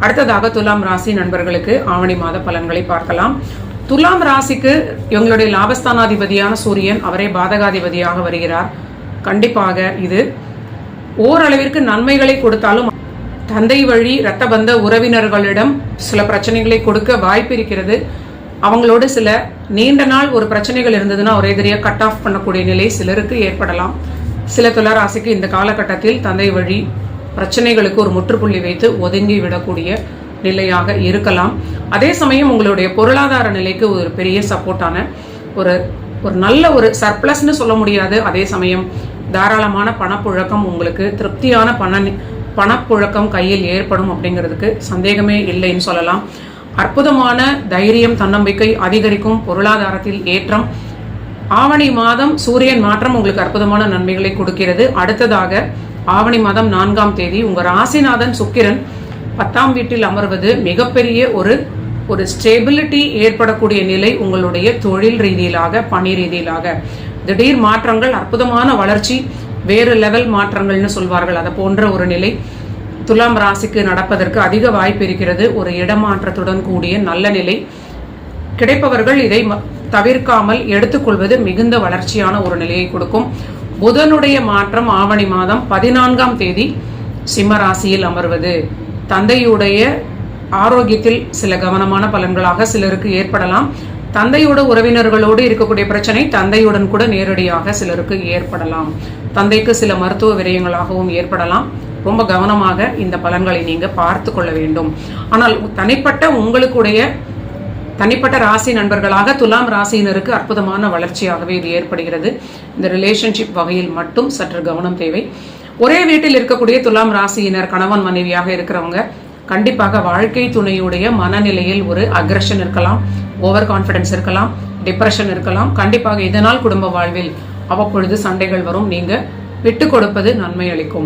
அடுத்ததாக துலாம் ராசி நண்பர்களுக்கு ஆவணி மாத பலன்களை பார்க்கலாம். துலாம் ராசிக்கு இவங்களுடைய லாபஸ்தானாதிபதியான சூரியன் அவரே பாதகாதிபதியாக வருகிறார். கண்டிப்பாக இது ஓரளவிற்கு நன்மைகளை கொடுத்தாலும் தந்தை வழி இரத்த பந்த உறவினர்களிடம் சில பிரச்சனைகளை கொடுக்க வாய்ப்பு இருக்கிறது. அவங்களோட சில நீண்ட நாள் ஒரு பிரச்சனைகள் இருந்ததுன்னா ஒரே எதிரியா கட் ஆஃப் பண்ணக்கூடிய நிலை சிலருக்கு ஏற்படலாம். சில துலா ராசிக்கு இந்த காலகட்டத்தில் தந்தை வழி பிரச்சனைகளுக்கு ஒரு முற்றுப்புள்ளி வைத்து ஒதுங்கி விடக்கூடிய நிலையாக இருக்கலாம். அதே சமயம் உங்களுடைய பொருளாதார நிலைக்கு ஒரு பெரிய சப்போர்ட்டான ஒரு நல்ல ஒரு சர்ப்ளஸ்ன்னு சொல்ல முடியாது. அதே சமயம் தாராளமான பணப்புழக்கம், உங்களுக்கு திருப்தியான பணப்புழக்கம் கையில் ஏற்படும் அப்படிங்கிறதுக்கு சந்தேகமே இல்லைன்னு சொல்லலாம். அற்புதமான தைரியம், தன்னம்பிக்கை அதிகரிக்கும், பொருளாதாரத்தில் ஏற்றம். ஆவணி மாதம் சூரியன் மாற்றம் உங்களுக்கு அற்புதமான நன்மைகளை கொடுக்கிறது. அடுத்ததாக ஆவணி மாதம் 4ஆம் தேதி உங்க ராசிநாதன் சுக்கிரன் 10ஆம் வீட்டில் அமர்வது மிகப்பெரிய ஒரு ஸ்டெபிலிட்டி ஏற்படக்கூடிய நிலை. உங்களுடைய தொழில் ரீதியிலாக, பணி ரீதியிலாக திடீர் மாற்றங்கள், அற்புதமான வளர்ச்சி, வேறு லெவல் மாற்றங்கள்னு சொல்வார்கள், அதை போன்ற ஒரு நிலை துலாம் ராசிக்கு நடப்பதற்கு அதிக வாய்ப்பு இருக்கிறது. ஒரு இடமாற்றத்துடன் கூடிய நல்ல நிலை கிடைப்பவர்கள் இதை தவிர்க்காமல் எடுத்துக்கொள்வது மிகுந்த வளர்ச்சியான ஒரு நிலையை கொடுக்கும். புதனுடைய மாற்றம் ஆவணி மாதம் 14ஆம் தேதி சிம்ம ராசியில் அமர்வது தந்தையுடைய ஆரோக்கியத்தில் சில கவனமான பலன்களாக சிலருக்கு ஏற்படலாம். தந்தையோட உறவினர்களோடு இருக்கக்கூடிய பிரச்சனை தந்தையுடன் கூட நேரடியாக சிலருக்கு ஏற்படலாம். தந்தைக்கு சில மருத்துவ விரயங்களாகவும் ஏற்படலாம். ரொம்ப கவனமாக இந்த பலன்களை நீங்க பார்த்து கொள்ள வேண்டும். ஆனால் தனிப்பட்ட ராசி நண்பர்களாக துலாம் ராசியினருக்கு அற்புதமான வளர்ச்சியாகவே இது ஏற்படுகிறது. இந்த ரிலேஷன்ஷிப் வகையில் மட்டும் சற்று கவனம் தேவை. ஒரே வீட்டில் இருக்கக்கூடிய துலாம் ராசியினர் கணவன் மனைவியாக இருக்கிறவங்க கண்டிப்பாக வாழ்க்கை துணையுடைய மனநிலையில் ஒரு அக்ரஷன் இருக்கலாம், ஓவர் கான்ஃபிடன்ஸ் இருக்கலாம், டிப்ரெஷன் இருக்கலாம். கண்டிப்பாக இதனால் குடும்ப வாழ்வில் அவ்வப்பொழுது சண்டைகள் வரும். நீங்க விட்டு கொடுப்பது நன்மை அளிக்கும்.